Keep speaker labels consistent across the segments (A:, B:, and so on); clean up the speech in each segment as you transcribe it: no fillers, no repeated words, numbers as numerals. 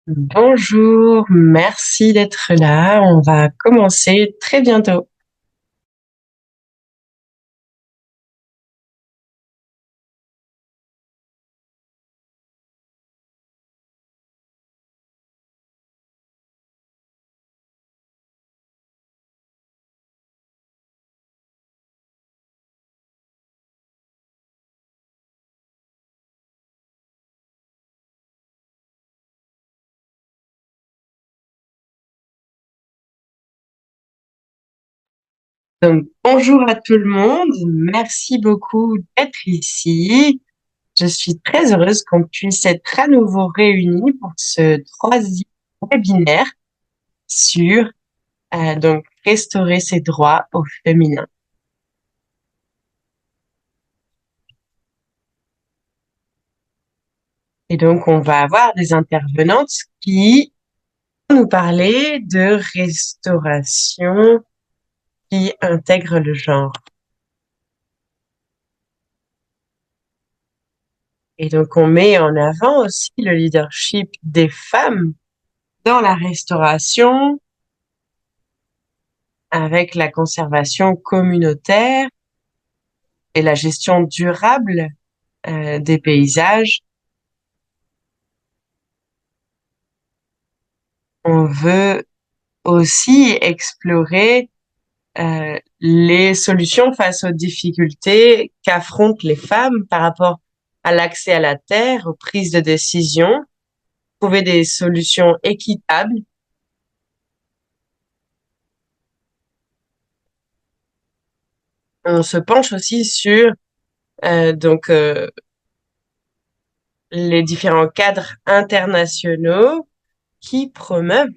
A: Bonjour, merci d'être là. On va commencer très bientôt. Donc, bonjour à tout le monde. Merci beaucoup d'être ici. Je suis très heureuse qu'on puisse être à nouveau réunis pour ce troisième webinaire sur donc restaurer ses droits au féminin. Et donc, on va avoir des intervenantes qui vont nous parler de restauration qui intègre le genre. Et donc, on met en avant aussi le leadership des femmes dans la restauration avec la conservation communautaire et la gestion durable des paysages. On veut aussi explorer les solutions face aux difficultés qu'affrontent les femmes par rapport à l'accès à la terre, aux prises de décision, trouver des solutions équitables. On se penche aussi sur donc les différents cadres internationaux qui promeuvent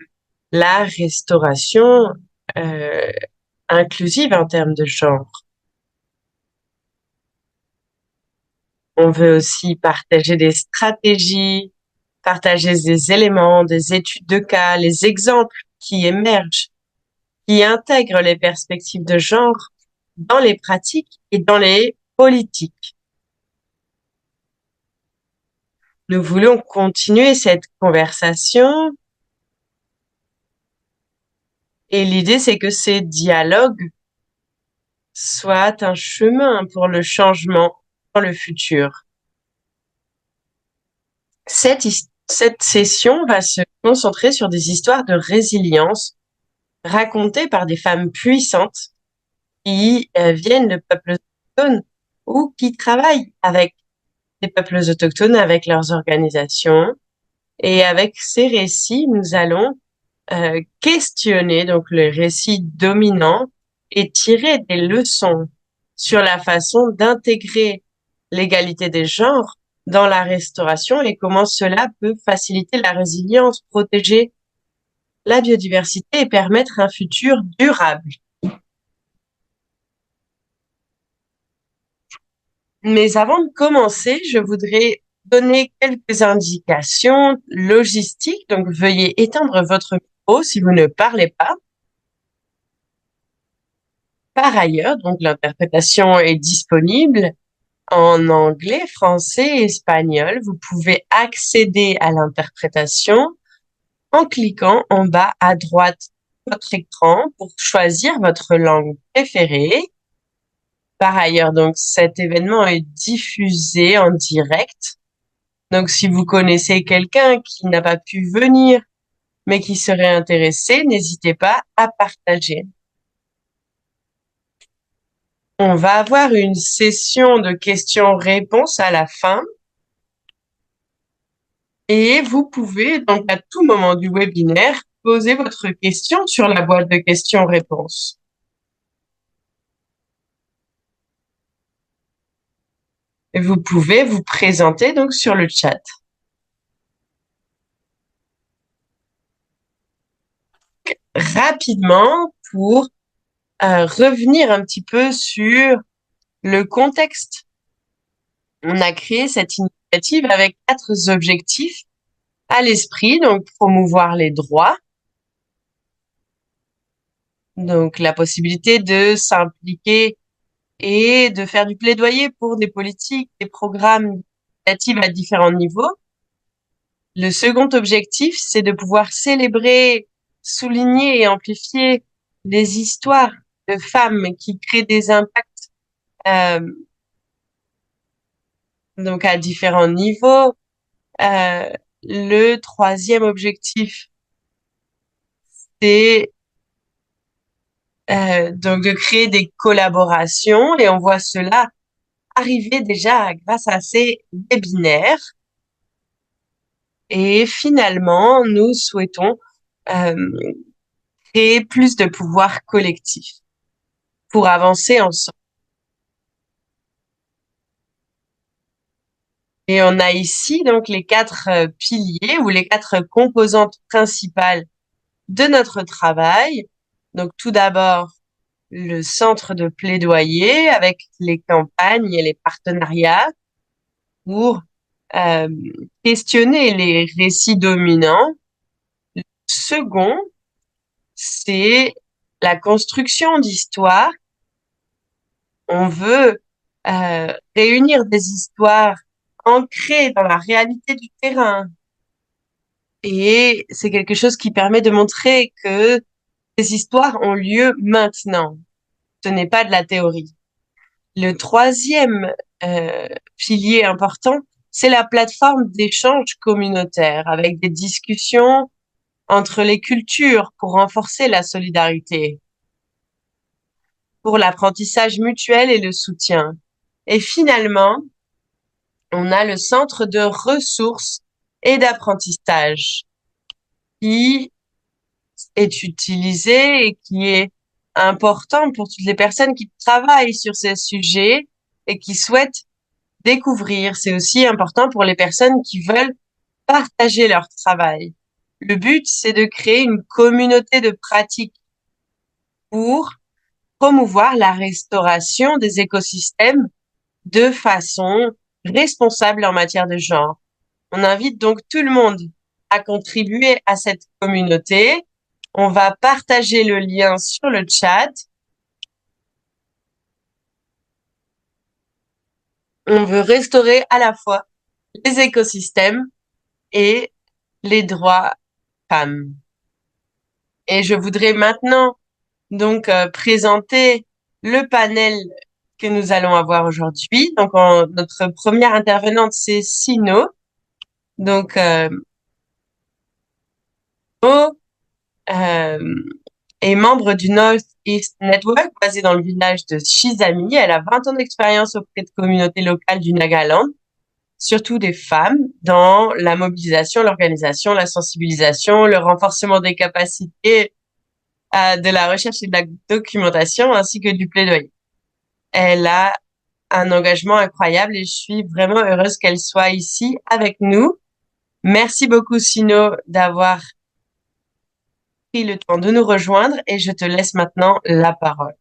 A: la restauration euh, inclusive en termes de genre. On veut aussi partager des stratégies, partager des éléments, des études de cas, les exemples qui émergent, qui intègrent les perspectives de genre dans les pratiques et dans les politiques. Nous voulons continuer cette conversation et l'idée, c'est que ces dialogues soient un chemin pour le changement dans le futur. Cette session va se concentrer sur des histoires de résilience racontées par des femmes puissantes qui viennent de peuples autochtones ou qui travaillent avec les peuples autochtones, avec leurs organisations. Et avec ces récits, nous allons questionner donc le récit dominant et tirer des leçons sur la façon d'intégrer l'égalité des genres dans la restauration et comment cela peut faciliter la résilience, protéger la biodiversité et permettre un futur durable. Mais avant de commencer, je voudrais donner quelques indications logistiques. Donc, veuillez éteindre votre micro si vous ne parlez pas. Par ailleurs, donc l'interprétation est disponible en anglais, français et espagnol. Vous pouvez accéder à l'interprétation en cliquant en bas à droite de votre écran pour choisir votre langue préférée. Par ailleurs, donc cet événement est diffusé en direct. Donc si vous connaissez quelqu'un qui n'a pas pu venir mais qui serait intéressé, n'hésitez pas à partager. On va avoir une session de questions-réponses à la fin. Et vous pouvez donc à tout moment du webinaire poser votre question sur la boîte de questions-réponses. Et vous pouvez vous présenter donc sur le chat. Rapidement pour revenir un petit peu sur le contexte. On a créé cette initiative avec 4 objectifs à l'esprit, donc promouvoir les droits, donc la possibilité de s'impliquer et de faire du plaidoyer pour des politiques, des programmes éducatifs à différents niveaux, Le second objectif, c'est de pouvoir célébrer, souligner et amplifier les histoires de femmes qui créent des impacts euh, donc à différents niveaux. Euh, le troisième objectif, c'est donc de créer des collaborations et on voit cela arriver déjà grâce à ces webinaires. Et finalement, nous souhaitons euh, créer plus de pouvoir collectif pour avancer ensemble. Et on a ici donc les quatre piliers ou les quatre composantes principales de notre travail. Donc tout d'abord, le centre de plaidoyer avec les campagnes et les partenariats pour euh, questionner les récits dominants. Second, c'est la construction d'histoires. On veut réunir des histoires ancrées dans la réalité du terrain. Et c'est quelque chose qui permet de montrer que ces histoires ont lieu maintenant. Ce n'est pas de la théorie. Le troisième pilier important, c'est la plateforme d'échange communautaire avec des discussions entre les cultures pour renforcer la solidarité, pour l'apprentissage mutuel et le soutien. Et finalement, on a le centre de ressources et d'apprentissage qui est utilisé et qui est important pour toutes les personnes qui travaillent sur ces sujets et qui souhaitent découvrir. C'est aussi important pour les personnes qui veulent partager leur travail. Le but, c'est de créer une communauté de pratique pour promouvoir la restauration des écosystèmes de façon responsable en matière de genre. On invite donc tout le monde à contribuer à cette communauté. On va partager le lien sur le chat. On veut restaurer à la fois les écosystèmes et les droits femmes. Et je voudrais maintenant donc présenter le panel que nous allons avoir aujourd'hui. Donc notre première intervenante, c'est Sino. Donc Sino est membre du North East Network basé dans le village de Shizami. Elle a 20 ans d'expérience auprès de communautés locales du Nagaland, surtout des femmes, dans la mobilisation, l'organisation, la sensibilisation, le renforcement des capacités de la recherche et de la documentation, ainsi que du plaidoyer. Elle a un engagement incroyable et je suis vraiment heureuse qu'elle soit ici avec nous. Merci beaucoup, Sino, d'avoir pris le temps de nous rejoindre et je te laisse maintenant la parole.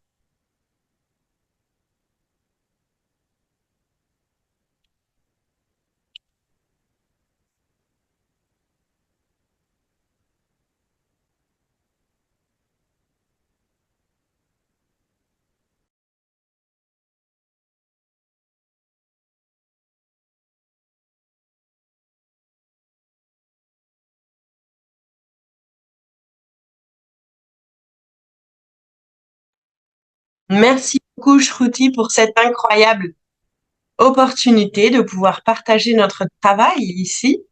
A: Merci beaucoup, Shruti, pour cette incroyable opportunité de pouvoir partager notre travail ici.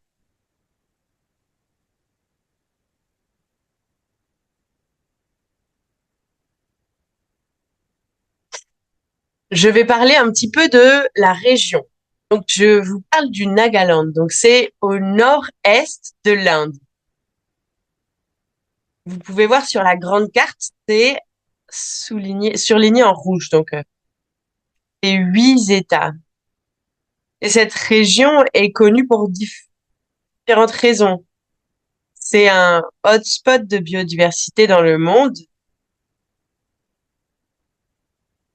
A: Je vais parler un petit peu de la région. Donc, je vous parle du Nagaland. Donc, c'est au nord-est de l'Inde. Vous pouvez voir sur la grande carte, c'est souligné, surligné en rouge. Donc, c'est 8 États. Et cette région est connue pour différentes raisons. C'est un hotspot de biodiversité dans le monde.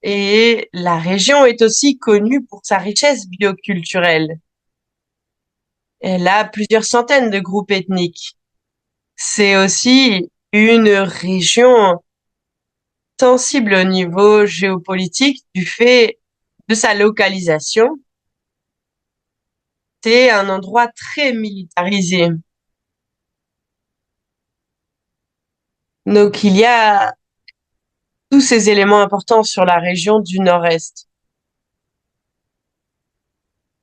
A: Et la région est aussi connue pour sa richesse bioculturelle. Elle a plusieurs centaines de groupes ethniques. C'est aussi une région sensible au niveau géopolitique du fait de sa localisation. c'est un endroit très militarisé. Donc, il y a tous ces éléments importants sur la région du Nord-Est.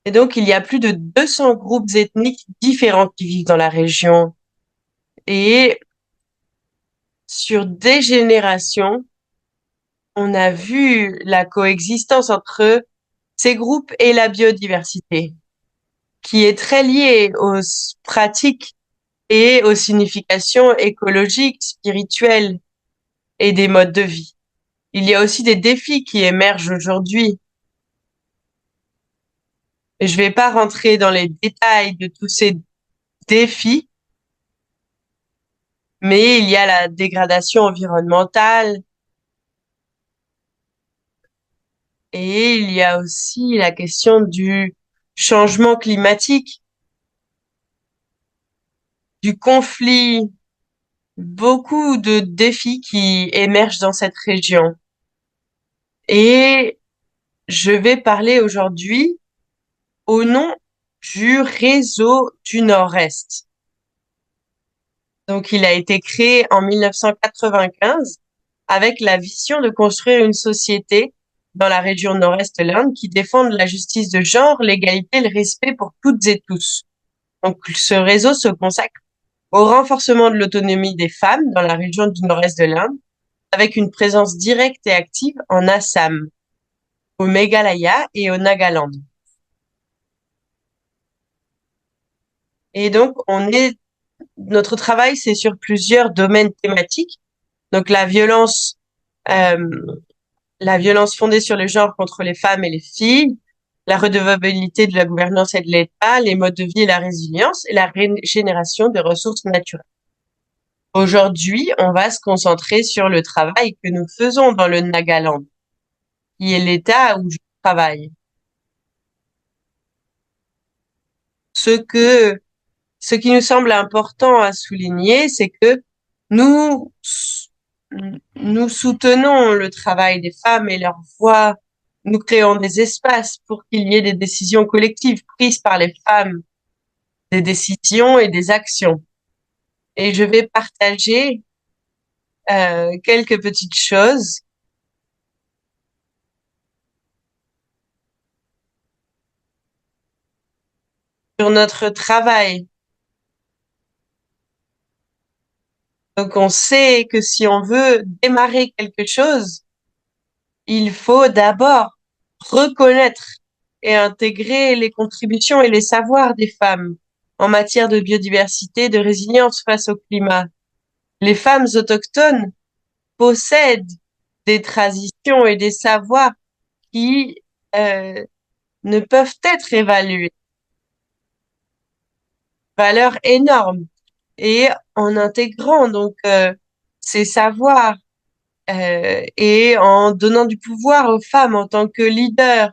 A: Et donc, il y a plus de 200 groupes ethniques différents qui vivent dans la région. Et sur des générations, on a vu la coexistence entre ces groupes et la biodiversité, qui est très liée aux pratiques et aux significations écologiques, spirituelles et des modes de vie. Il y a aussi des défis qui émergent aujourd'hui. Et je vais pas rentrer dans les détails de tous ces défis, mais il y a la dégradation environnementale et il y a aussi la question du changement climatique, du conflit, beaucoup de défis qui émergent dans cette région. Et je vais parler aujourd'hui au nom du réseau du Nord-Est. Donc, il a été créé en 1995 avec la vision de construire une société dans la région Nord-Est de l'Inde qui défende la justice de genre, l'égalité, le respect pour toutes et tous. Donc, ce réseau se consacre au renforcement de l'autonomie des femmes dans la région du Nord-Est de l'Inde, avec une présence directe et active en Assam, au Meghalaya et au Nagaland. Et donc, notre travail, c'est sur plusieurs domaines thématiques. Donc, euh, la violence fondée sur le genre contre les femmes et les filles, la redevabilité de la gouvernance et de l'État, les modes de vie et la résilience, et la régénération des ressources naturelles. Aujourd'hui, on va se concentrer sur le travail que nous faisons dans le Nagaland, qui est l'État où je travaille. Ce que, ce qui nous semble important à souligner, c'est que nous, nous soutenons le travail des femmes et leur voix. Nous créons des espaces pour qu'il y ait des décisions collectives prises par les femmes, des décisions et des actions. Et je vais partager quelques petites choses sur notre travail. Donc, on sait que si on veut démarrer quelque chose, il faut d'abord reconnaître et intégrer les contributions et les savoirs des femmes en matière de biodiversité, de résilience face au climat. Les femmes autochtones possèdent des traditions et des savoirs qui euh, ne peuvent être évalués. Valeur énorme. Et en intégrant donc ces savoirs et en donnant du pouvoir aux femmes en tant que leaders,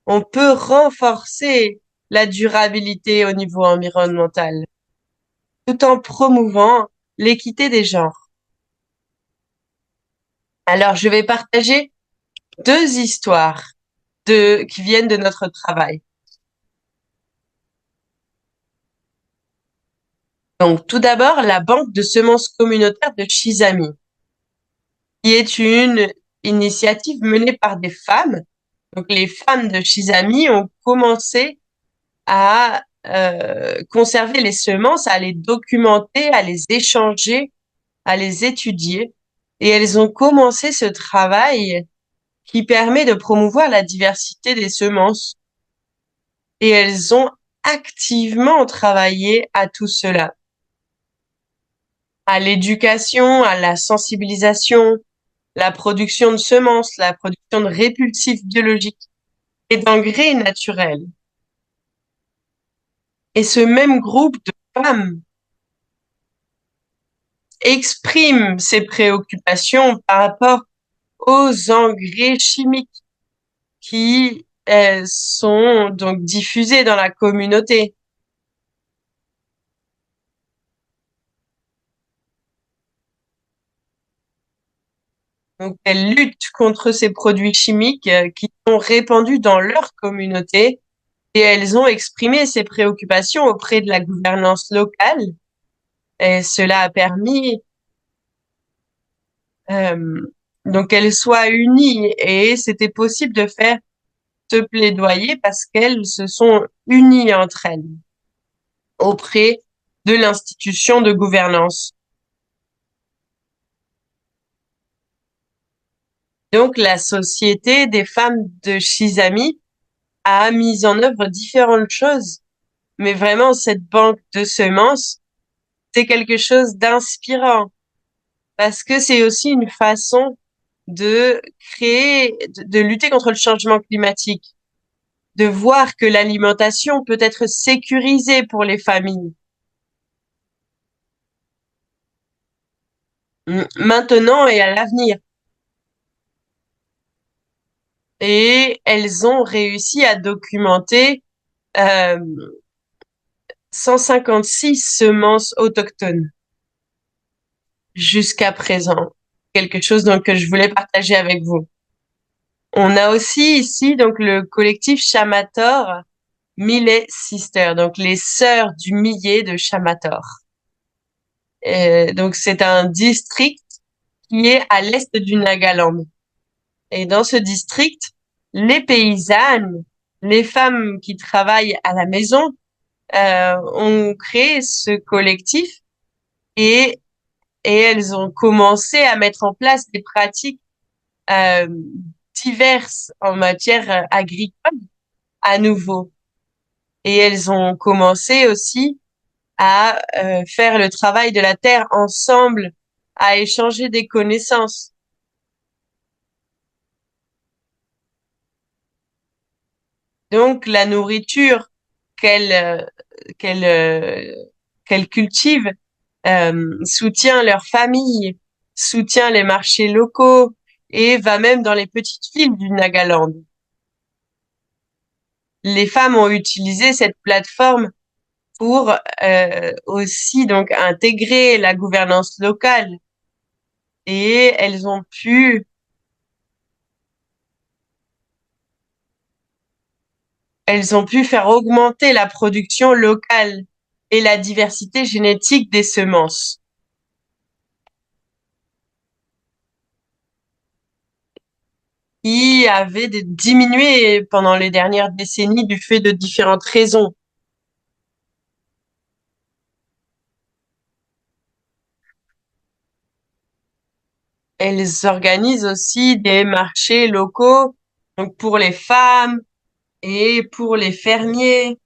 A: on peut renforcer la durabilité au niveau environnemental, tout en promouvant l'équité des genres. Alors, je vais partager deux histoires qui viennent de notre travail. Donc, tout d'abord, la banque de semences communautaires de Chisami, qui est une initiative menée par des femmes. Donc, les femmes de Chisami ont commencé à conserver les semences, à les documenter, à les échanger, à les étudier. Et elles ont commencé ce travail qui permet de promouvoir la diversité des semences. Et elles ont activement travaillé à tout cela, à l'éducation, à la sensibilisation, la production de semences, la production de répulsifs biologiques et d'engrais naturels. Et ce même groupe de femmes exprime ses préoccupations par rapport aux engrais chimiques qui sont donc diffusés dans la communauté. Donc, elles luttent contre ces produits chimiques qui sont répandus dans leur communauté et elles ont exprimé ces préoccupations auprès de la gouvernance locale. Et cela a permis euh, donc qu'elles soient unies et c'était possible de faire ce plaidoyer parce qu'elles se sont unies entre elles auprès de l'institution de gouvernance. Donc, la Société des femmes de Shizami a mis en œuvre différentes choses, mais vraiment, cette banque de semences, c'est quelque chose d'inspirant parce que c'est aussi une façon de créer, de lutter contre le changement climatique, de voir que l'alimentation peut être sécurisée pour les familles. Maintenant et à l'avenir. Et elles ont réussi à documenter euh, 156 semences autochtones jusqu'à présent. Quelque chose donc que je voulais partager avec vous. On a aussi ici donc le collectif Chamator Millet Sisters, donc les sœurs du millet de Chamator. Donc c'est un district qui est à l'est du Nagaland. Et dans ce district, les paysannes, les femmes qui travaillent à la maison, ont créé ce collectif et, et elles ont commencé à mettre en place des pratiques euh, diverses en matière agricole à nouveau. Et elles ont commencé aussi à faire le travail de la terre ensemble, à échanger des connaissances. Donc la nourriture qu'elles qu'elles qu'elles cultivent soutient leur famille, soutient les marchés locaux et va même dans les petites villes du Nagaland. Les femmes ont utilisé cette plateforme pour aussi donc intégrer la gouvernance locale et elles ont pu faire augmenter la production locale et la diversité génétique des semences, qui avaient diminué pendant les dernières décennies du fait de différentes raisons. Elles organisent aussi des marchés locaux, donc pour les femmes et pour les fermiers.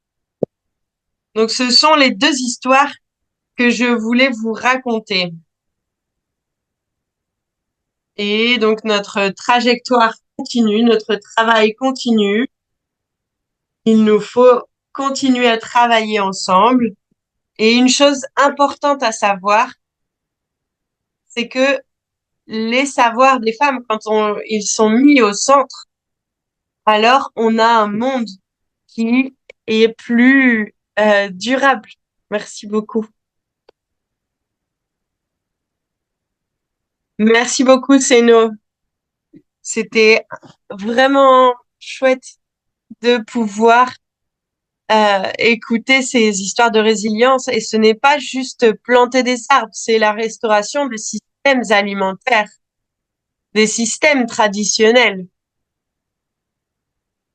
A: Donc ce sont les deux histoires que je voulais vous raconter. Et donc notre trajectoire continue, notre travail continue. Il nous faut continuer à travailler ensemble. Et une chose importante à savoir, c'est que les savoirs des femmes, ils sont mis au centre, alors on a un monde qui est plus durable. Merci beaucoup. Merci beaucoup, Seno. C'était vraiment chouette de pouvoir écouter ces histoires de résilience. Et ce n'est pas juste planter des arbres, c'est la restauration des systèmes alimentaires, des systèmes traditionnels.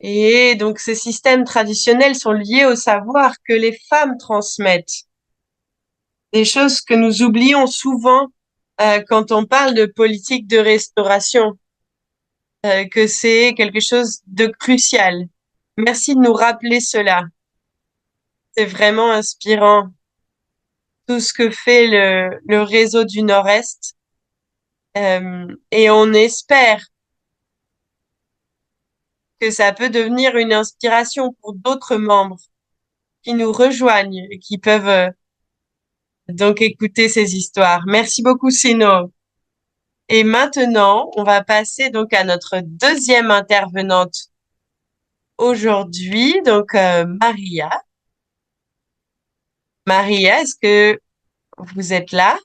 A: Et donc ces systèmes traditionnels sont liés au savoir que les femmes transmettent. Des choses que nous oublions souvent quand on parle de politique de restauration, que c'est quelque chose de crucial. Merci de nous rappeler cela. C'est vraiment inspirant tout ce que fait le réseau du Nord-Est. Et on espère que ça peut devenir une inspiration pour d'autres membres qui nous rejoignent et qui peuvent donc écouter ces histoires. Merci beaucoup, Sino. Et maintenant, on va passer donc à notre deuxième intervenante aujourd'hui, donc Maria. Maria, est-ce que vous êtes là?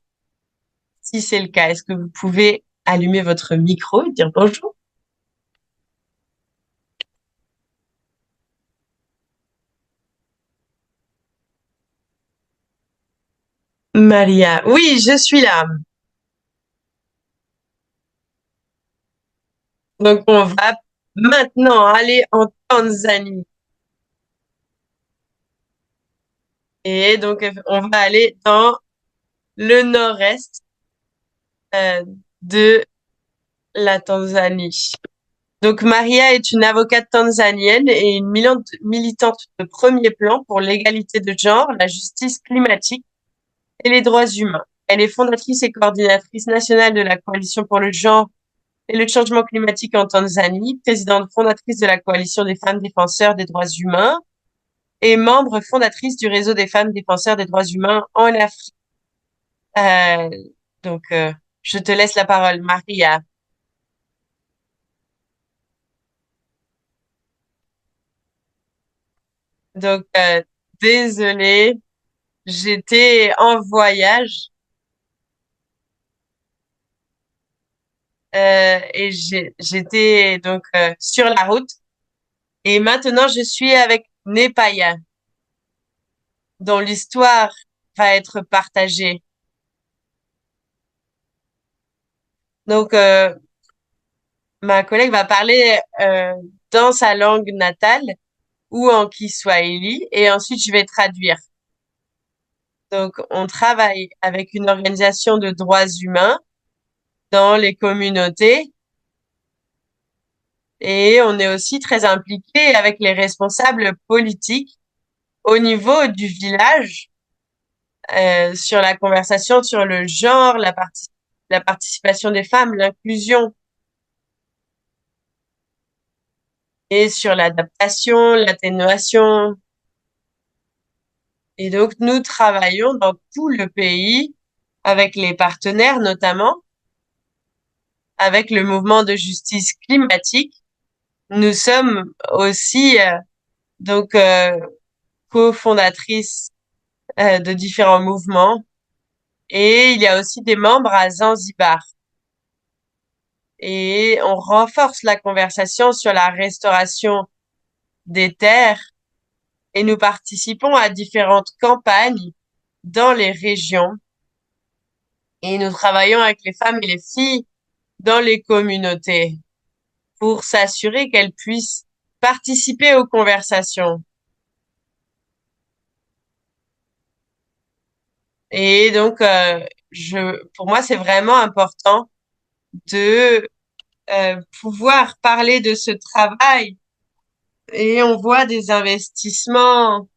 A: Si c'est le cas, est-ce que vous pouvez allumer votre micro et dire bonjour? Maria, oui, je suis là. Donc, on va maintenant aller en Tanzanie. Et donc, on va aller dans le nord-est de la Tanzanie. Donc, Maria est une avocate tanzanienne et une militante de premier plan pour l'égalité de genre, la justice climatique et les droits humains. Elle est fondatrice et coordinatrice nationale de la Coalition pour le genre et le changement climatique en Tanzanie, présidente fondatrice de la Coalition des femmes défenseurs des droits humains et membre fondatrice du réseau des femmes défenseurs des droits humains en Afrique. Euh, donc, je te laisse la parole, Maria. Donc, désolée, j'étais en voyage et j'étais donc sur la route et maintenant je suis avec Nepaya, dont l'histoire va être partagée. Donc, ma collègue va parler dans sa langue natale ou en Kiswahili et ensuite je vais traduire. Donc, on travaille avec une organisation de droits humains dans les communautés et on est aussi très impliqué avec les responsables politiques au niveau du village sur la conversation sur le genre, la participation des femmes, l'inclusion et sur l'adaptation, l'atténuation. Et donc, nous travaillons dans tout le pays avec les partenaires, notamment avec le mouvement de justice climatique. Nous sommes aussi donc cofondatrices de différents mouvements et il y a aussi des membres à Zanzibar. Et on renforce la conversation sur la restauration des terres et nous participons à différentes campagnes dans les régions et nous travaillons avec les femmes et les filles dans les communautés pour s'assurer qu'elles puissent participer aux conversations. Et donc, pour moi, c'est vraiment important de pouvoir parler de ce travail et on voit des investissements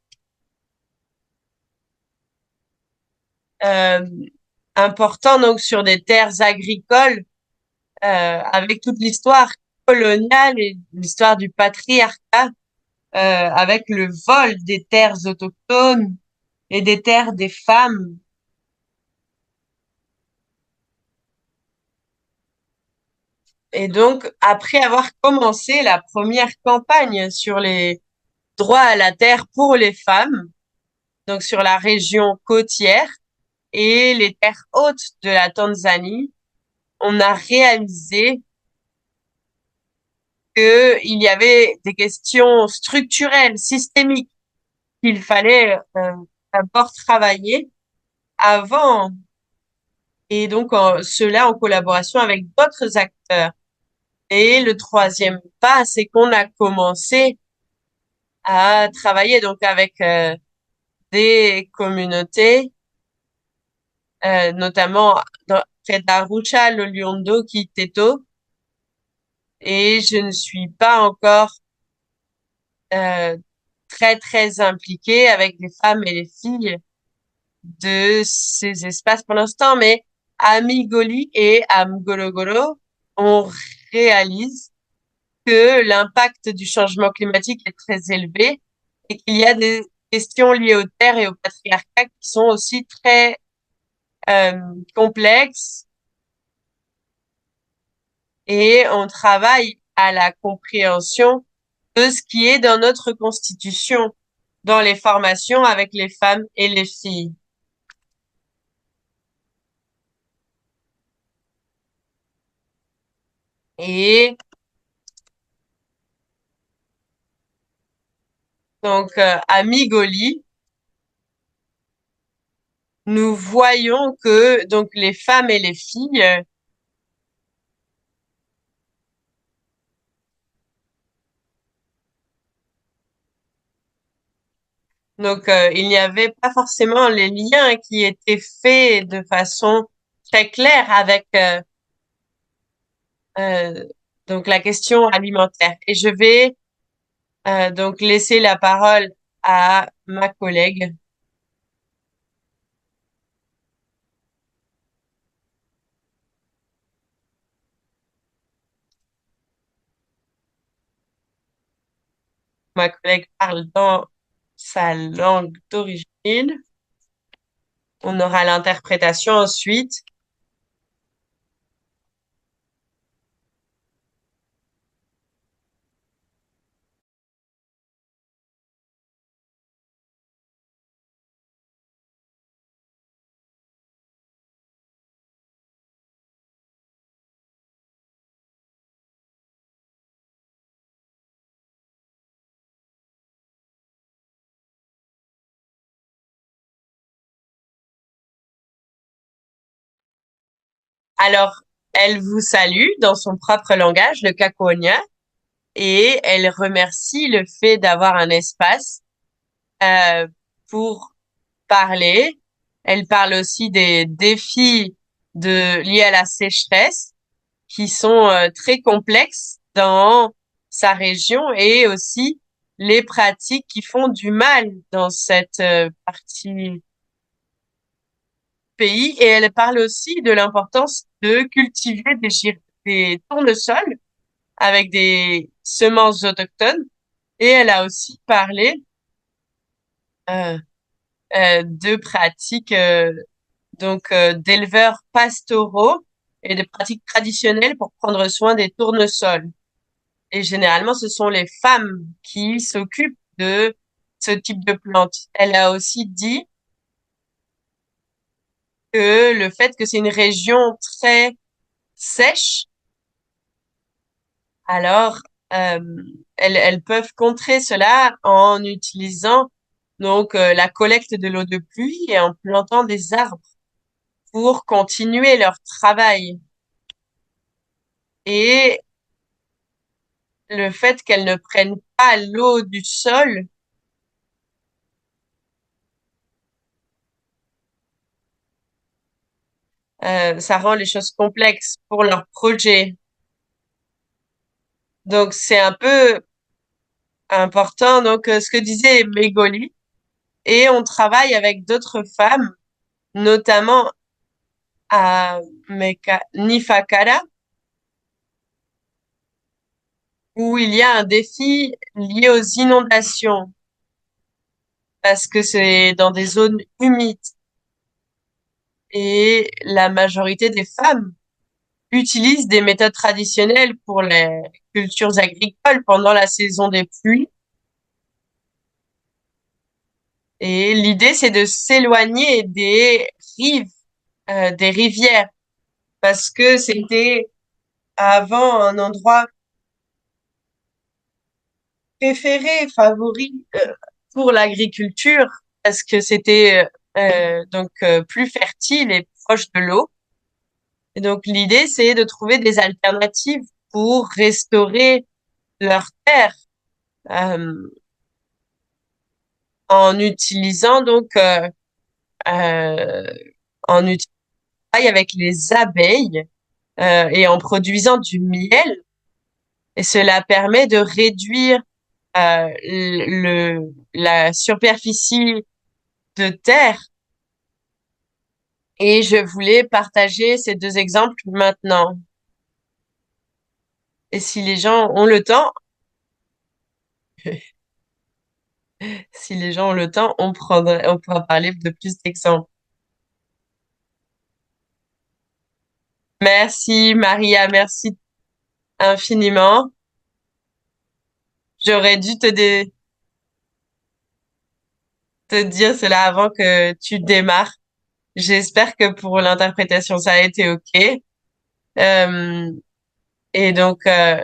A: euh, importants donc sur des terres agricoles avec toute l'histoire coloniale et l'histoire du patriarcat avec le vol des terres autochtones et des terres des femmes. Et donc, après avoir commencé la première campagne sur les droits à la terre pour les femmes, donc sur la région côtière et les terres hautes de la Tanzanie, on a réalisé qu'il y avait des questions structurelles, systémiques, qu'il fallait d'abord travailler avant, et donc cela en collaboration avec d'autres acteurs. Et le troisième pas, c'est qu'on a commencé à travailler donc avec des communautés, notamment près d'Arusha, Loliondo, Kiteto, et je ne suis pas encore euh, très impliquée avec les femmes et les filles de ces espaces pour l'instant, mais à Migoli et à Mgologolo, on réalise que l'impact du changement climatique est très élevé et qu'il y a des questions liées aux terres et au patriarcat qui sont aussi très euh, complexes et on travaille à la compréhension de ce qui est dans notre constitution, dans les formations avec les femmes et les filles. Et donc, à Migoli, nous voyons que donc les femmes et les filles, il n'y avait pas forcément les liens qui étaient faits de façon très claire avec euh, donc la question alimentaire. Et je vais donc laisser la parole à ma collègue. Ma collègue parle dans sa langue d'origine. On aura l'interprétation ensuite. Alors, elle vous salue dans son propre langage, le Caconia, et elle remercie le fait d'avoir un espace euh, pour parler. Elle parle aussi des défis liés à la sécheresse qui sont très complexes dans sa région et aussi les pratiques qui font du mal dans cette partie pays. Et elle parle aussi de l'importance de cultiver des tournesols avec des semences autochtones. Et elle a aussi parlé euh, de pratiques d'éleveurs pastoraux et de pratiques traditionnelles pour prendre soin des tournesols. Et généralement, ce sont les femmes qui s'occupent de ce type de plantes. Elle a aussi dit que le fait que c'est une région très sèche, alors euh, elles peuvent contrer cela en utilisant la collecte de l'eau de pluie et en plantant des arbres pour continuer leur travail. Et le fait qu'elles ne prennent pas l'eau du sol, ça rend les choses complexes pour leur projet. Donc c'est un peu important. Ce que disait Mégoli, et on travaille avec d'autres femmes, notamment à Nifakara, où il y a un défi lié aux inondations, parce que c'est dans des zones humides et la majorité des femmes utilisent des méthodes traditionnelles pour les cultures agricoles pendant la saison des pluies. Et l'idée, c'est de s'éloigner des rivières, parce que c'était avant un endroit préféré, favori pour l'agriculture, parce que c'était plus fertile et proche de l'eau. Et donc l'idée, c'est de trouver des alternatives pour restaurer leur terre euh, en utilisant euh, en utilisant avec les abeilles et en produisant du miel. Et cela permet de réduire la superficie de terre. Et je voulais partager ces deux exemples maintenant. Et si les gens ont le temps, si les gens ont le temps, on pourra parler de plus d'exemples. Merci Maria, merci infiniment. J'aurais dû te dire cela avant que tu démarres. J'espère que pour l'interprétation, ça a été OK. Euh, et donc, euh,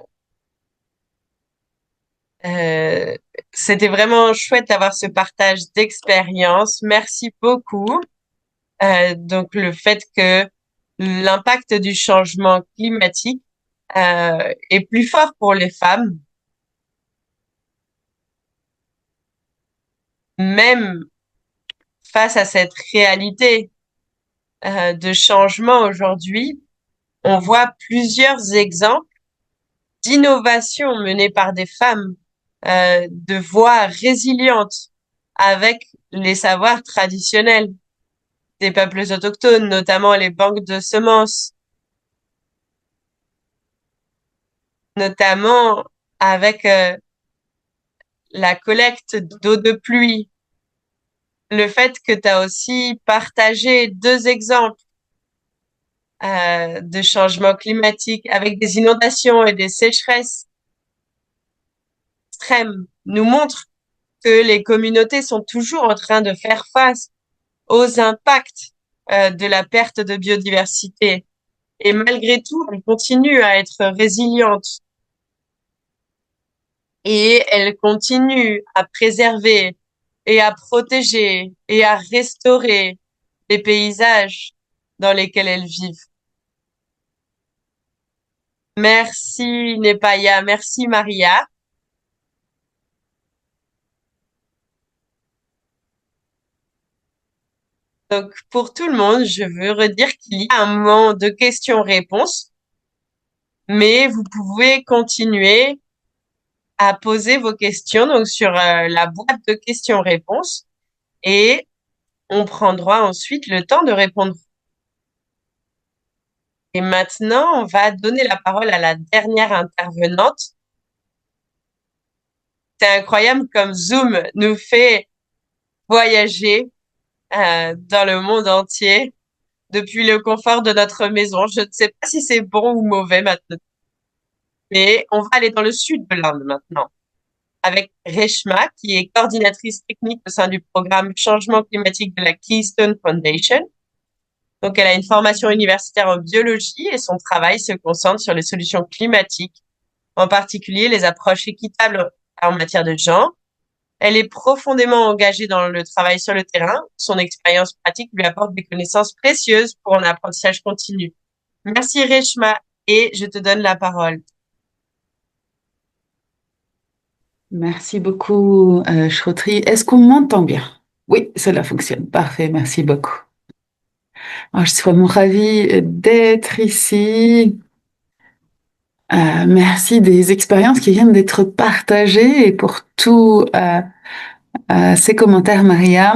A: c'était vraiment chouette d'avoir ce partage d'expérience. Merci beaucoup. Donc le fait que l'impact du changement climatique est plus fort pour les femmes, même face à cette réalité de changement aujourd'hui. On voit plusieurs exemples d'innovations menées par des femmes, de voies résilientes avec les savoirs traditionnels des peuples autochtones, notamment les banques de semences, notamment avec la collecte d'eau de pluie. Le fait que tu as aussi partagé deux exemples de changement climatique avec des inondations et des sécheresses extrêmes nous montre que les communautés sont toujours en train de faire face aux impacts de la perte de biodiversité. Et malgré tout, elles continuent à être résilientes et elles continuent à préserver et à protéger et à restaurer les paysages dans lesquels elles vivent. Merci Nepaya, merci Maria. Donc pour tout le monde, je veux redire qu'il y a un moment de questions-réponses, mais vous pouvez continuer à poser vos questions donc sur la boîte de questions-réponses et on prendra ensuite le temps de répondre. Et maintenant, on va donner la parole à la dernière intervenante. C'est incroyable comme Zoom nous fait voyager dans le monde entier depuis le confort de notre maison. Je ne sais pas si c'est bon ou mauvais maintenant, mais on va aller dans le sud de l'Inde maintenant avec Reshma, qui est coordinatrice technique au sein du programme Changement climatique de la Keystone Foundation. Donc, elle a une formation universitaire en biologie et son travail se concentre sur les solutions climatiques, en particulier les approches équitables en matière de genre. Elle est profondément engagée dans le travail sur le terrain. Son expérience pratique lui apporte des connaissances précieuses pour un apprentissage continu. Merci Reshma et je te donne la parole.
B: Merci beaucoup, Shrotri. Est-ce qu'on m'entend bien? Oui, cela fonctionne. Parfait, merci beaucoup. Alors, je suis vraiment ravie d'être ici. Merci des expériences qui viennent d'être partagées et pour tous ces commentaires, Maria.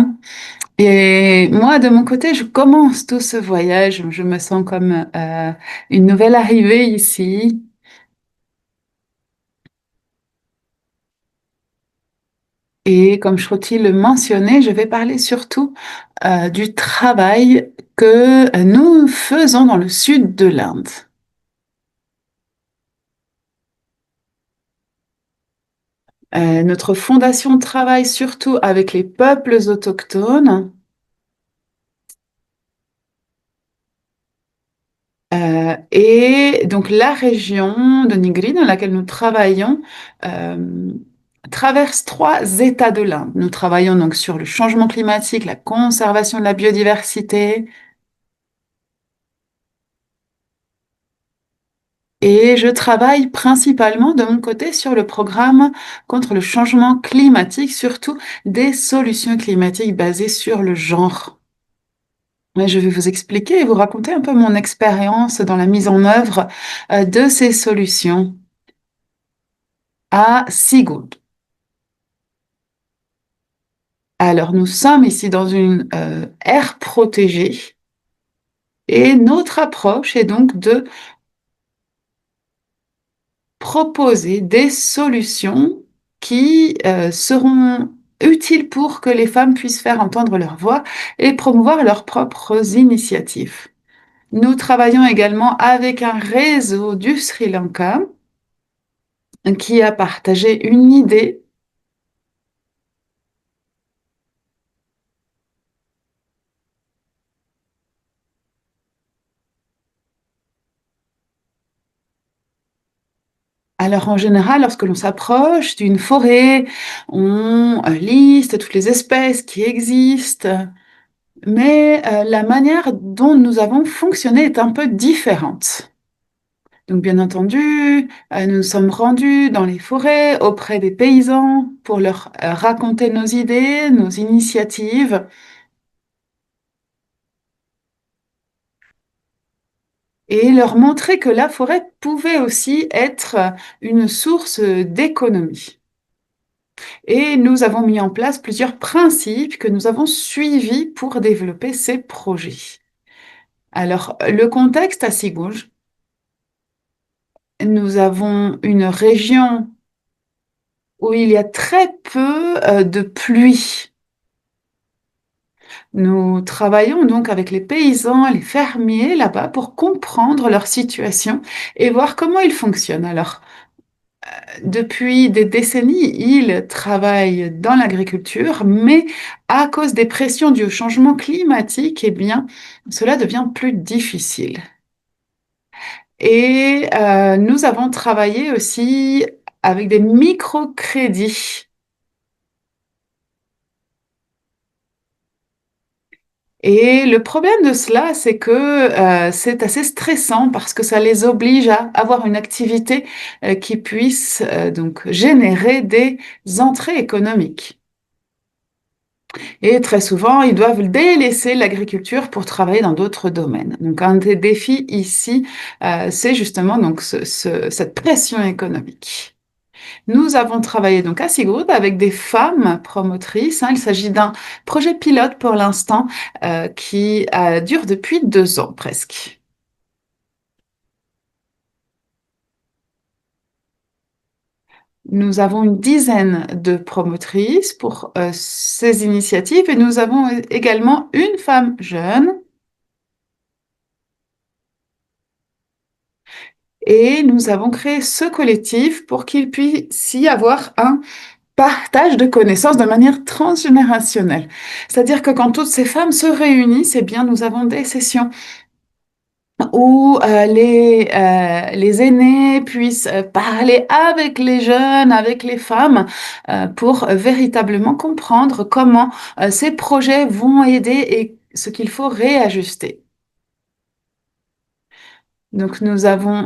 B: Et moi, de mon côté, je commence tout ce voyage. Je me sens comme une nouvelle arrivée ici. Et comme Shruti le mentionnait, je vais parler surtout du travail que nous faisons dans le sud de l'Inde. Notre fondation travaille surtout avec les peuples autochtones. Et donc la région de Nigri dans laquelle nous travaillons euh, traverse trois états de l'Inde. Nous travaillons donc sur le changement climatique, la conservation de la biodiversité. Et je travaille principalement de mon côté sur le programme contre le changement climatique, surtout des solutions climatiques basées sur le genre. Et je vais vous expliquer et vous raconter un peu mon expérience dans la mise en œuvre de ces solutions à Sigud. Alors, nous sommes ici dans une aire protégée et notre approche est donc de proposer des solutions qui seront utiles pour que les femmes puissent faire entendre leur voix et promouvoir leurs propres initiatives. Nous travaillons également avec un réseau du Sri Lanka qui a partagé une idée. Alors en général, lorsque l'on s'approche d'une forêt, on liste toutes les espèces qui existent mais la manière dont nous avons fonctionné est un peu différente. Donc, bien entendu, nous nous sommes rendus dans les forêts auprès des paysans pour leur raconter nos idées, nos initiatives et leur montrer que la forêt pouvait aussi être une source d'économie. Et nous avons mis en place plusieurs principes que nous avons suivis pour développer ces projets. Alors, le contexte à Sigouge, nous avons une région où il y a très peu de pluie. Nous travaillons donc avec les paysans, les fermiers là-bas pour comprendre leur situation et voir comment ils fonctionnent. Alors, depuis des décennies, ils travaillent dans l'agriculture, mais à cause des pressions dues au changement climatique, eh bien, cela devient plus difficile. Et nous avons travaillé aussi avec des microcrédits. Et le problème de cela, c'est que c'est assez stressant parce que ça les oblige à avoir une activité qui puisse donc générer des entrées économiques. Et très souvent, ils doivent délaisser l'agriculture pour travailler dans d'autres domaines. Donc, un des défis ici, c'est justement donc cette pression économique. Nous avons travaillé donc à Sigurd avec des femmes promotrices, hein. Il s'agit d'un projet pilote pour l'instant qui dure depuis 2 ans presque. Nous avons une dizaine de promotrices pour ces initiatives et nous avons également une femme jeune et nous avons créé ce collectif pour qu'il puisse y avoir un partage de connaissances de manière transgénérationnelle. C'est-à-dire que quand toutes ces femmes se réunissent, eh bien, nous avons des sessions où les aînés puissent parler avec les jeunes, avec les femmes, pour véritablement comprendre comment ces projets vont aider et ce qu'il faut réajuster. Donc nous avons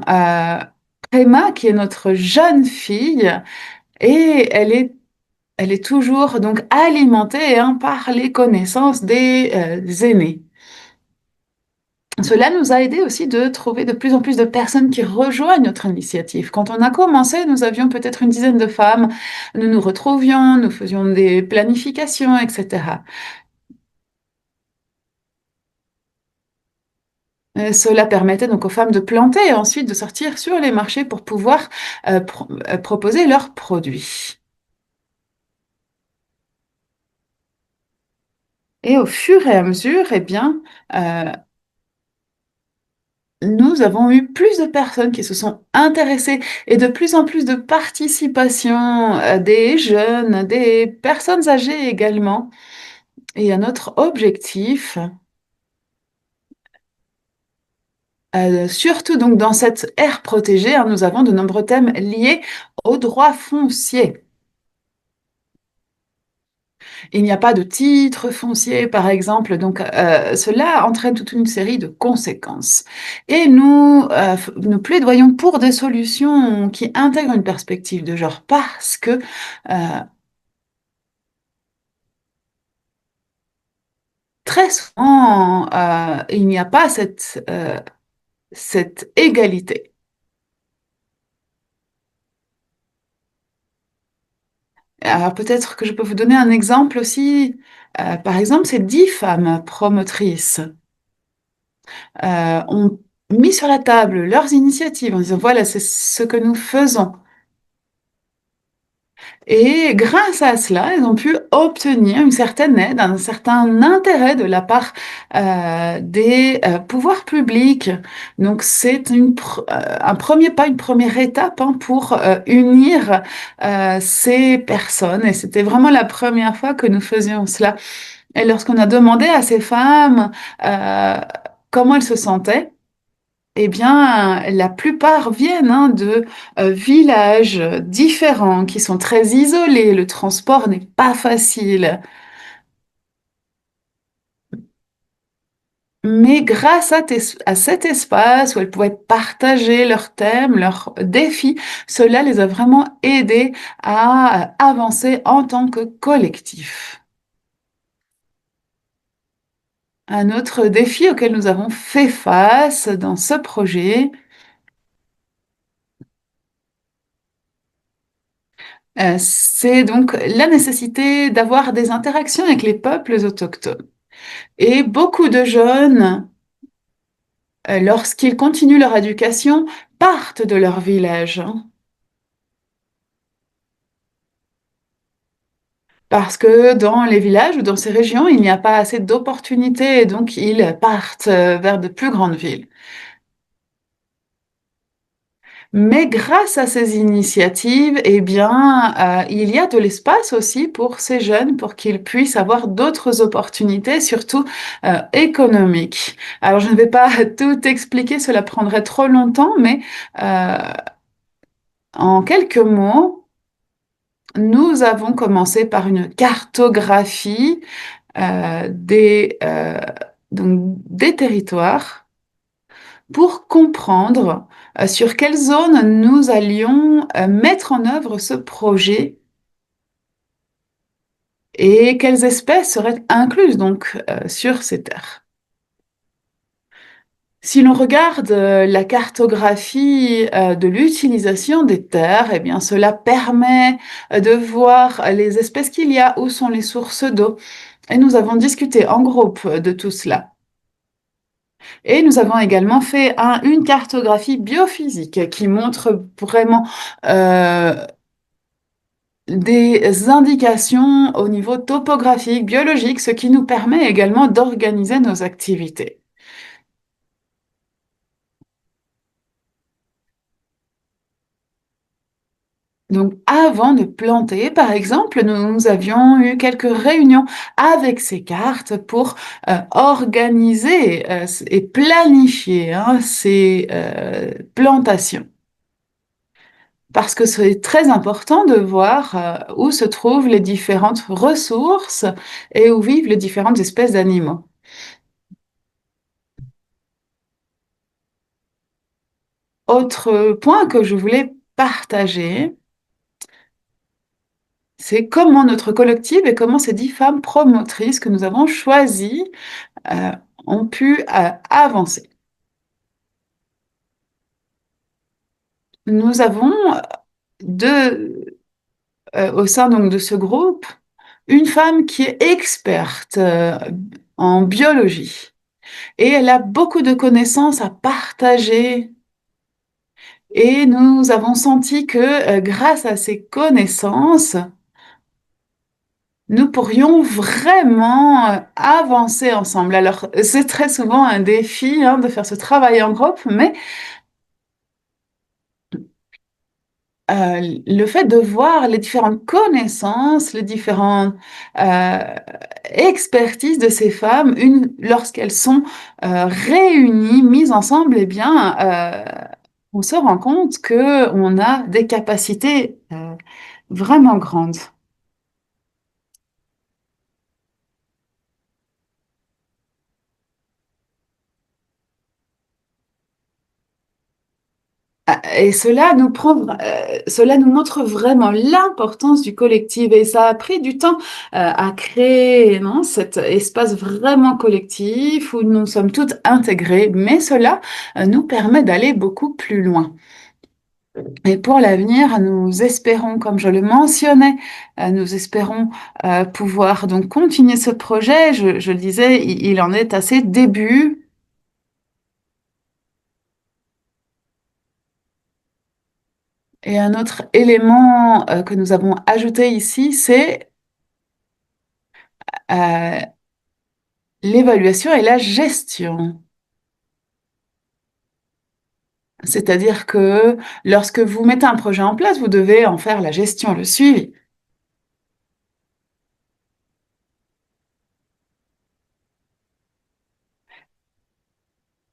B: Prema, qui est notre jeune fille, et elle est toujours donc alimentée hein, par les connaissances des aînés. Cela nous a aidé aussi de trouver de plus en plus de personnes qui rejoignent notre initiative. Quand on a commencé, nous avions peut-être une dizaine de femmes. Nous nous retrouvions, nous faisions des planifications, etc. Cela permettait donc aux femmes de planter et ensuite de sortir sur les marchés pour pouvoir proposer leurs produits. Et au fur et à mesure, eh bien, euh, nous avons eu plus de personnes qui se sont intéressées et de plus en plus de participation des jeunes, des personnes âgées également. Et à notre objectif, surtout donc dans cette aire protégée, hein, nous avons de nombreux thèmes liés aux droits fonciers. Il n'y a pas de titre foncier, par exemple, donc cela entraîne toute une série de conséquences. Et nous plaidoyons pour des solutions qui intègrent une perspective de genre parce que très souvent, il n'y a pas cette égalité. Alors peut-être que je peux vous donner un exemple aussi. Par exemple, ces 10 femmes promotrices ont mis sur la table leurs initiatives en disant, voilà, c'est ce que nous faisons. Et grâce à cela, ils ont pu obtenir une certaine aide, un certain intérêt de la part des pouvoirs publics. Donc c'est un premier pas, une première étape hein, pour unir ces personnes. Et c'était vraiment la première fois que nous faisions cela. Et lorsqu'on a demandé à ces femmes euh, comment elles se sentaient, eh bien, la plupart viennent hein, de villages différents qui sont très isolés. Le transport n'est pas facile. Mais grâce à cet espace où elles pouvaient partager leurs thèmes, leurs défis, cela les a vraiment aidées à avancer en tant que collectif. Un autre défi auquel nous avons fait face dans ce projet, c'est donc la nécessité d'avoir des interactions avec les peuples autochtones. Et beaucoup de jeunes, lorsqu'ils continuent leur éducation, partent de leur village, hein. Parce que dans les villages ou dans ces régions, il n'y a pas assez d'opportunités et donc ils partent vers de plus grandes villes. Mais grâce à ces initiatives, eh bien, il y a de l'espace aussi pour ces jeunes pour qu'ils puissent avoir d'autres opportunités, surtout économiques. Alors, je ne vais pas tout expliquer, cela prendrait trop longtemps, mais euh, en quelques mots, nous avons commencé par une cartographie donc des territoires pour comprendre sur quelle zone nous allions mettre en œuvre ce projet et quelles espèces seraient incluses donc sur ces terres. Si l'on regarde la cartographie de l'utilisation des terres, eh bien, cela permet de voir les espèces qu'il y a, où sont les sources d'eau. Et nous avons discuté en groupe de tout cela. Et nous avons également fait une cartographie biophysique qui montre vraiment euh, des indications au niveau topographique, biologique, ce qui nous permet également d'organiser nos activités. Donc, avant de planter, par exemple, nous avions eu quelques réunions avec ces cartes pour organiser et planifier hein, ces plantations. Parce que c'est très important de voir où se trouvent les différentes ressources et où vivent les différentes espèces d'animaux. Autre point que je voulais partager, c'est comment notre collectif et comment ces 10 femmes promotrices que nous avons choisies euh, ont pu avancer. Nous avons au sein donc de ce groupe une femme qui est experte en biologie et elle a beaucoup de connaissances à partager. Et nous avons senti que grâce à ces connaissances, nous pourrions vraiment avancer ensemble. Alors, c'est très souvent un défi hein, de faire ce travail en groupe, mais le fait de voir les différentes connaissances, les différentes euh, expertises de ces femmes, lorsqu'elles sont réunies, mises ensemble, eh bien, on se rend compte qu'on a des capacités vraiment grandes. Et cela nous montre vraiment l'importance du collectif et ça a pris du temps à créer non, cet espace vraiment collectif où nous sommes toutes intégrées, mais cela nous permet d'aller beaucoup plus loin. Et pour l'avenir, nous espérons, comme je le mentionnais, nous espérons pouvoir donc continuer ce projet. Je le disais, il en est à ses débuts. Et un autre élément que nous avons ajouté ici, c'est euh, l'évaluation et la gestion. C'est-à-dire que lorsque vous mettez un projet en place, vous devez en faire la gestion, le suivi.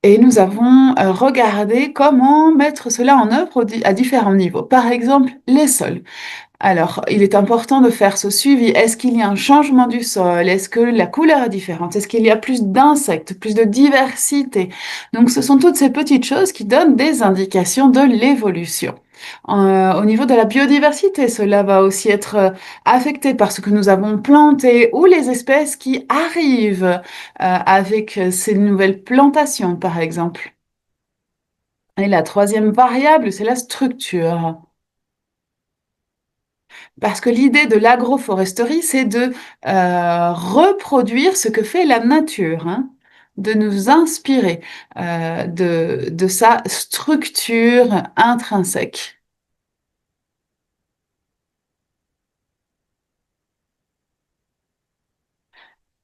B: Et nous avons regardé comment mettre cela en œuvre à différents niveaux. Par exemple, les sols. Alors, il est important de faire ce suivi. Est-ce qu'il y a un changement du sol? Est-ce que la couleur est différente? Est-ce qu'il y a plus d'insectes, plus de diversité? Donc, ce sont toutes ces petites choses qui donnent des indications de l'évolution. Au niveau de la biodiversité, cela va aussi être affecté par ce que nous avons planté ou les espèces qui arrivent avec ces nouvelles plantations, par exemple. Et la troisième variable, c'est la structure. Parce que l'idée de l'agroforesterie, c'est de reproduire ce que fait la nature, hein, de nous inspirer de sa structure intrinsèque.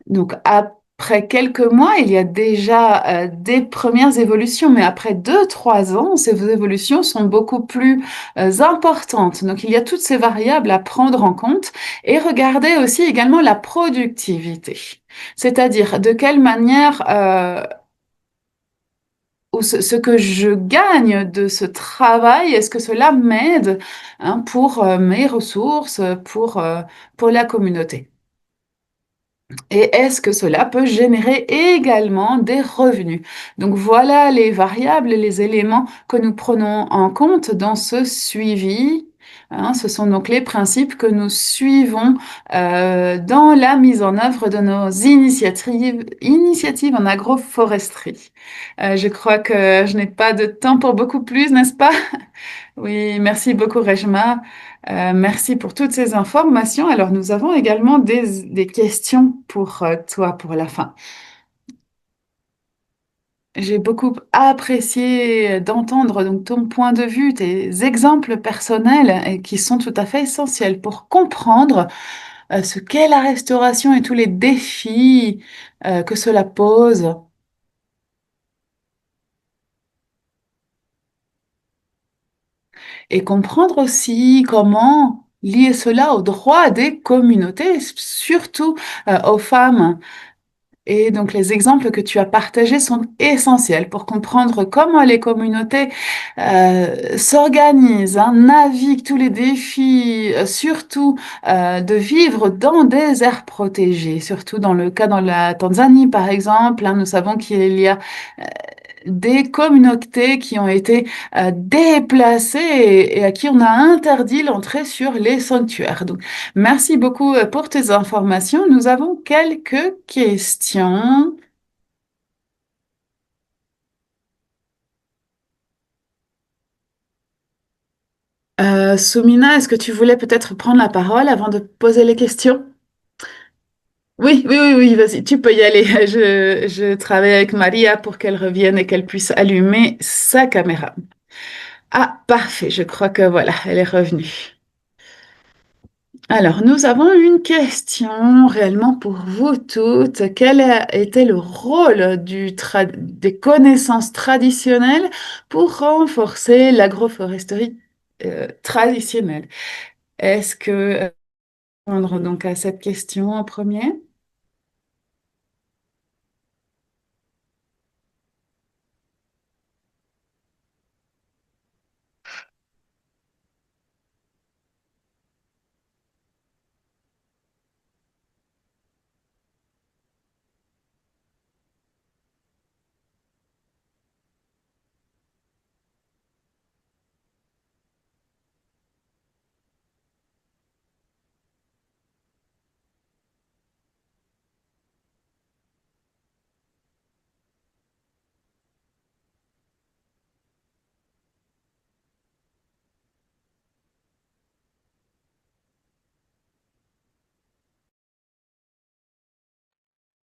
B: Donc, après quelques mois, il y a déjà des premières évolutions, mais après 2, 3 ans, ces évolutions sont beaucoup plus importantes. Donc, il y a toutes ces variables à prendre en compte et regarder aussi également la productivité. C'est-à-dire de quelle manière ou ce que je gagne de ce travail, est-ce que cela m'aide, hein, pour mes ressources, pour la communauté? Et est-ce que cela peut générer également des revenus? Donc voilà les variables, les éléments que nous prenons en compte dans ce suivi, hein. Ce sont donc les principes que nous suivons dans la mise en œuvre de nos initiatives en agroforesterie. Je crois que je n'ai pas de temps pour beaucoup plus, n'est-ce pas? Oui, merci beaucoup, Rejma. Merci pour toutes ces informations. Alors, nous avons également des questions pour toi pour la fin. J'ai beaucoup apprécié d'entendre donc ton point de vue, tes exemples personnels et qui sont tout à fait essentiels pour comprendre ce qu'est la restauration et tous les défis que cela pose. Et comprendre aussi comment lier cela aux droits des communautés, surtout aux femmes. Et donc les exemples que tu as partagés sont essentiels pour comprendre comment les communautés s'organisent, hein, naviguent tous les défis, surtout de vivre dans des aires protégées, surtout dans le cas dans la Tanzanie par exemple, hein, nous savons qu'il y a des communautés qui ont été déplacées et à qui on a interdit l'entrée sur les sanctuaires. Donc, merci beaucoup pour tes informations. Nous avons quelques questions. Soumina, est-ce que tu voulais peut-être prendre la parole avant de poser les questions? Oui, oui, oui, oui, vas-y, tu peux y aller. Je travaille avec Maria pour qu'elle revienne et qu'elle puisse allumer sa caméra. Ah, parfait, je crois que voilà, elle est revenue. Alors, nous avons une question réellement pour vous toutes. Quel a été le rôle des connaissances traditionnelles pour renforcer l'agroforesterie traditionnelle? Est-ce que répondre donc à cette question en premier?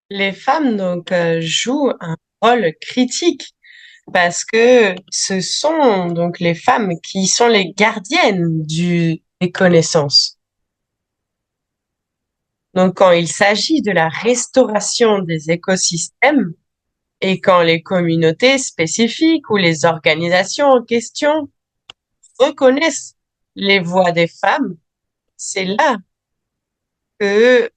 A: Les femmes donc jouent un rôle critique parce que ce sont donc les femmes qui sont les gardiennes des connaissances. Donc quand il s'agit de la restauration des écosystèmes et quand les communautés spécifiques ou les organisations en question reconnaissent les voix des femmes, c'est là que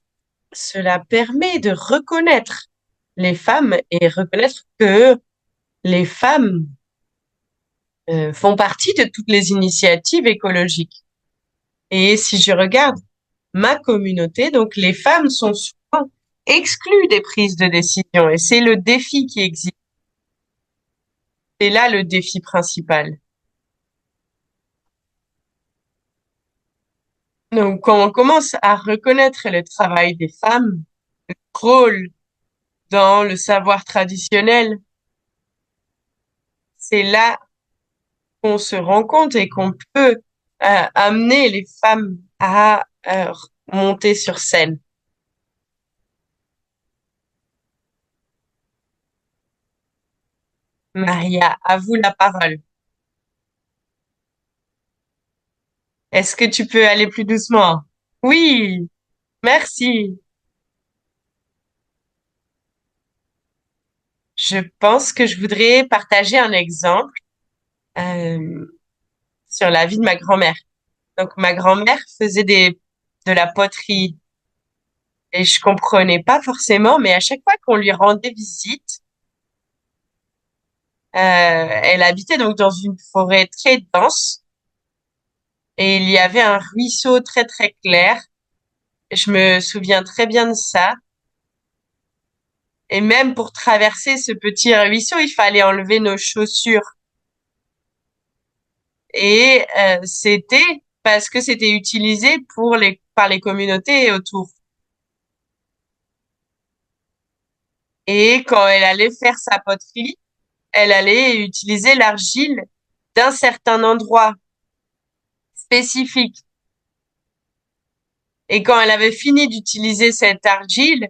A: cela permet de reconnaître les femmes et reconnaître que les femmes font partie de toutes les initiatives écologiques. Et si je regarde ma communauté, donc les femmes sont souvent exclues des prises de décision et c'est le défi qui existe. C'est là le défi principal. Donc, quand on commence à reconnaître le travail des femmes, le rôle dans le savoir traditionnel, c'est là qu'on se rend compte et qu'on peut amener les femmes à monter sur scène. Maria, à vous la parole. Est-ce que tu peux aller plus doucement? Oui, merci. Je pense que je voudrais partager un exemple euh, sur la vie de ma grand-mère. Donc, ma grand-mère faisait de la poterie et je comprenais pas forcément, mais à chaque fois qu'on lui rendait visite, elle habitait donc dans une forêt très dense et il y avait un ruisseau très très clair. Je me souviens très bien de ça. Et même pour traverser ce petit ruisseau, il fallait enlever nos chaussures. Et c'était parce que c'était utilisé par les communautés autour. Et quand elle allait faire sa poterie, elle allait utiliser l'argile d'un certain endroit spécifique. Et quand elle avait fini d'utiliser cette argile,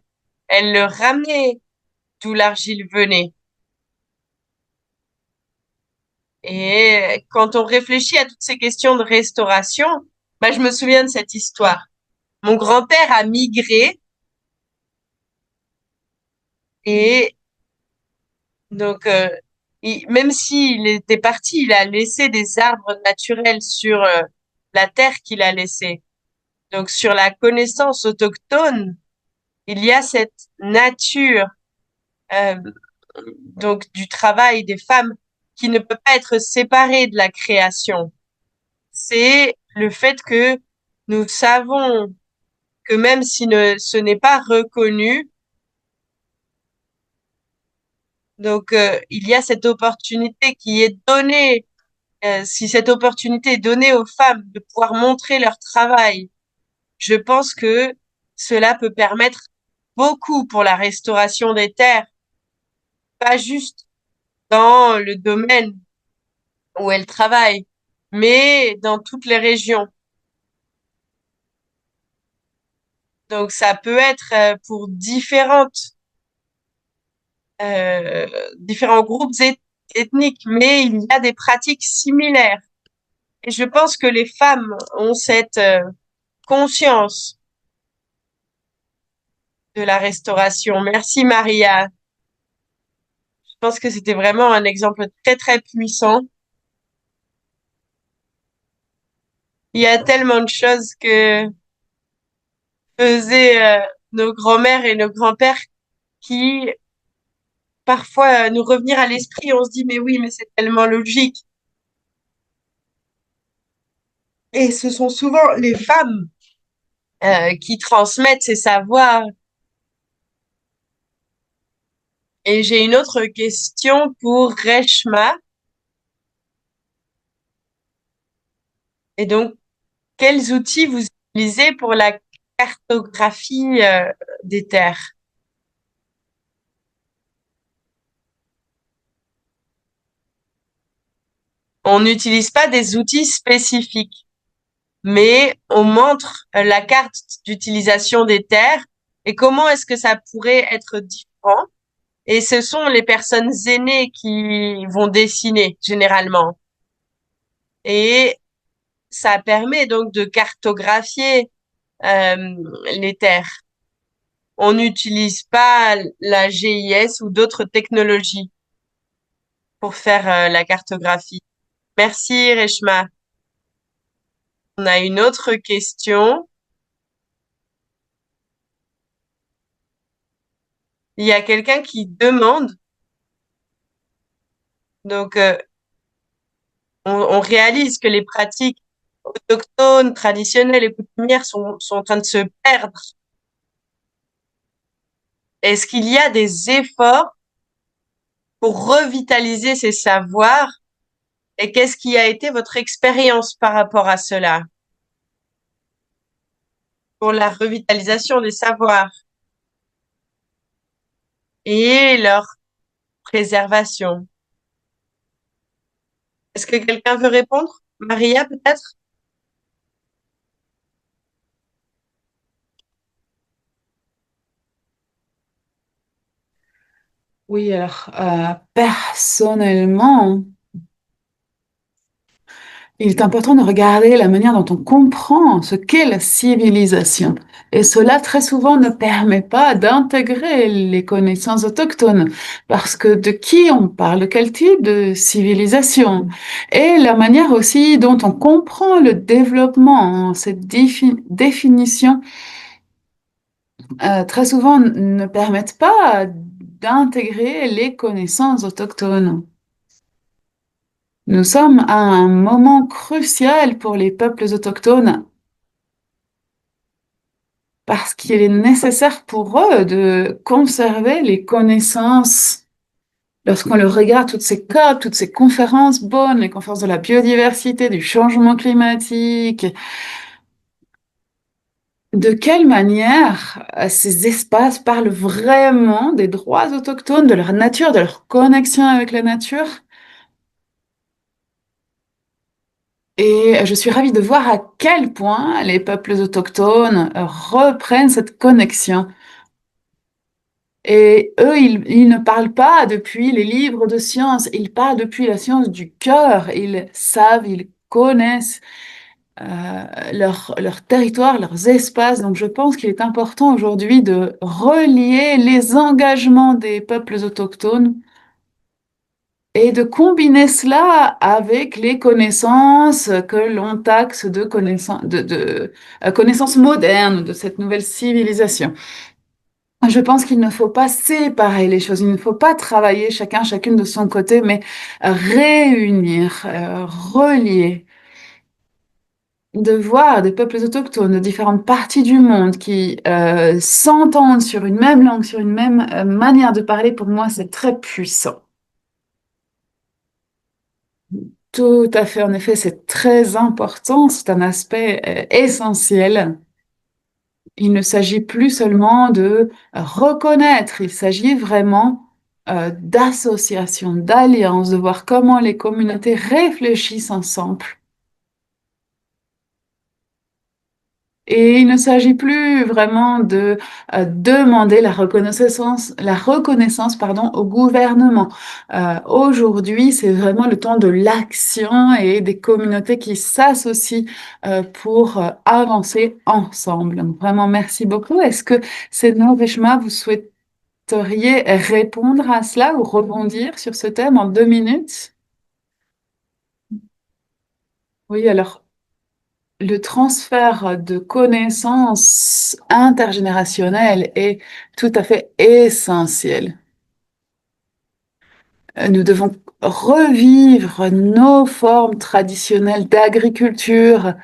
A: elle le ramenait d'où l'argile venait. Et quand on réfléchit à toutes ces questions de restauration, bah, je me souviens de cette histoire. Mon grand-père a migré et donc même s'il était parti, il a laissé des arbres naturels sur la terre qu'il a laissée. Donc sur la connaissance autochtone, il y a cette nature euh, donc du travail des femmes qui ne peut pas être séparée de la création. C'est le fait que nous savons que même si ce n'est pas reconnu, donc il y a cette opportunité qui est donnée, si cette opportunité est donnée aux femmes de pouvoir montrer leur travail, je pense que cela peut permettre beaucoup pour la restauration des terres, pas juste dans le domaine où elles travaillent, mais dans toutes les régions. Donc ça peut être pour euh, différents groupes ethniques, mais il y a des pratiques similaires. Et je pense que les femmes ont cette conscience de la restauration. Merci Maria. Je pense que c'était vraiment un exemple très très puissant. Il y a tellement de choses que faisaient nos grands-mères et nos grands-pères qui parfois nous revenir à l'esprit. On se dit mais oui, mais c'est tellement logique. Et ce sont souvent les femmes qui transmettent ces savoirs. Et j'ai une autre question pour Reshma. Et donc, quels outils vous utilisez pour la cartographie des terres? On n'utilise pas des outils spécifiques, mais on montre la carte d'utilisation des terres et comment est-ce que ça pourrait être différent. Et ce sont les personnes aînées qui vont dessiner généralement. Et ça permet donc de cartographier les terres. On n'utilise pas la GIS ou d'autres technologies pour faire la cartographie. Merci, Reshma. On a une autre question. Il y a quelqu'un qui demande, donc on réalise que les pratiques autochtones, traditionnelles et coutumières sont en train de se perdre? Est-ce qu'il y a des efforts pour revitaliser ces savoirs et qu'est-ce qui a été votre expérience par rapport à cela pour la revitalisation des savoirs et leur préservation? Est-ce que quelqu'un veut répondre? Maria, peut-être?
B: Oui, alors personnellement, il est important de regarder la manière dont on comprend ce qu'est la civilisation. Et cela, très souvent, ne permet pas d'intégrer les connaissances autochtones. Parce que de qui on parle, de quel type de civilisation? Et la manière aussi dont on comprend le développement, cette définition, très souvent ne permettent pas d'intégrer les connaissances autochtones. Nous sommes à un moment crucial pour les peuples autochtones parce qu'il est nécessaire pour eux de conserver les connaissances. Lorsqu'on le regarde, toutes ces COP, toutes ces conférences bonnes, les conférences de la biodiversité, du changement climatique, de quelle manière ces espaces parlent vraiment des droits autochtones, de leur nature, de leur connexion avec la nature? Et je suis ravie de voir à quel point les peuples autochtones reprennent cette connexion. Et eux, ils ne parlent pas depuis les livres de science, ils parlent depuis la science du cœur. Ils savent, ils connaissent leur territoire, leurs espaces. Donc je pense qu'il est important aujourd'hui de relier les engagements des peuples autochtones et de combiner cela avec les connaissances que l'on taxe de connaissances modernes de cette nouvelle civilisation. Je pense qu'il ne faut pas séparer les choses, il ne faut pas travailler chacune de son côté, mais réunir, relier, de voir des peuples autochtones de différentes parties du monde qui s'entendent sur une même langue, sur une même manière de parler, pour moi, c'est très puissant. Tout à fait, en effet, c'est très important, c'est un aspect essentiel. Il ne s'agit plus seulement de reconnaître, il s'agit vraiment d'association, d'alliance, de voir comment les communautés réfléchissent ensemble. Et il ne s'agit plus vraiment de demander la reconnaissance, pardon, au gouvernement. Aujourd'hui, c'est vraiment le temps de l'action et des communautés qui s'associent pour avancer ensemble. Donc, vraiment, merci beaucoup. Est-ce que Sedna Reshma, vous souhaiteriez répondre à cela ou rebondir sur ce thème en 2 minutes? Oui, alors le transfert de connaissances intergénérationnelles est tout à fait essentiel. Nous devons revivre nos formes traditionnelles d'agriculture,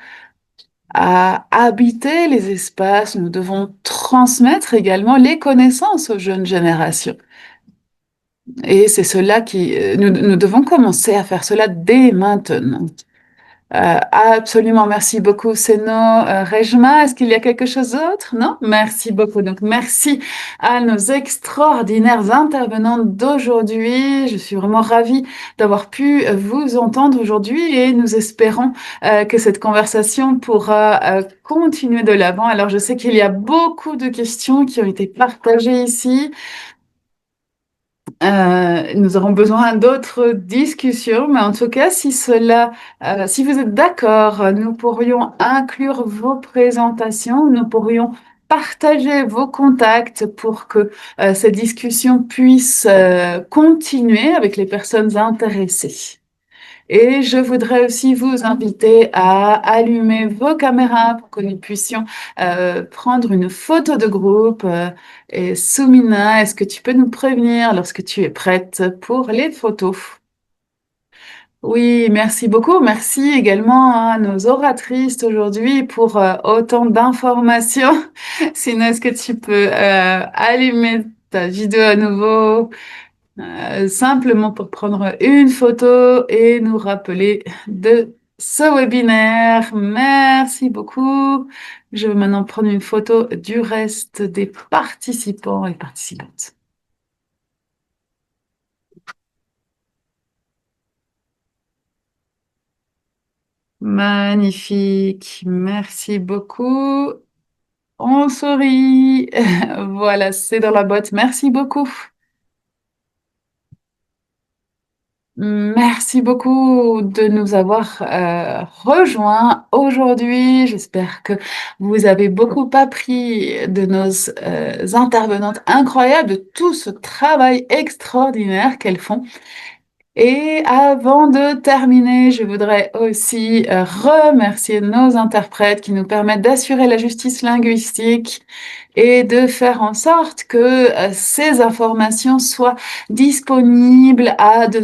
B: à habiter les espaces. Nous devons transmettre également les connaissances aux jeunes générations. Et c'est cela nous devons commencer à faire cela dès maintenant. Absolument, merci beaucoup, Seno. Rejma, est-ce qu'il y a quelque chose d'autre? Non? Merci beaucoup. Donc, merci à nos extraordinaires intervenantes d'aujourd'hui. Je suis vraiment ravie d'avoir pu vous entendre aujourd'hui et nous espérons que cette conversation pourra continuer de l'avant. Alors, je sais qu'il y a beaucoup de questions qui ont été partagées ici. Nous aurons besoin d'autres discussions, mais en tout cas, si vous êtes d'accord, nous pourrions inclure vos présentations, nous pourrions partager vos contacts pour que ces discussions puissent continuer avec les personnes intéressées. Et je voudrais aussi vous inviter à allumer vos caméras pour que nous puissions prendre une photo de groupe. Et Soumina, est-ce que tu peux nous prévenir lorsque tu es prête pour les photos? Oui, merci beaucoup. Merci également à nos oratrices aujourd'hui pour autant d'informations. Sinon, est-ce que tu peux allumer ta vidéo à nouveau, simplement pour prendre une photo et nous rappeler de ce webinaire. Merci beaucoup. Je vais maintenant prendre une photo du reste des participants et participantes. Magnifique, merci beaucoup. On sourit. Voilà, c'est dans la boîte. Merci beaucoup. Merci beaucoup de nous avoir rejoints aujourd'hui. J'espère que vous avez beaucoup appris de nos intervenantes incroyables, de tout ce travail extraordinaire qu'elles font. Et avant de terminer, je voudrais aussi remercier nos interprètes qui nous permettent d'assurer la justice linguistique et de faire en sorte que ces informations soient disponibles à de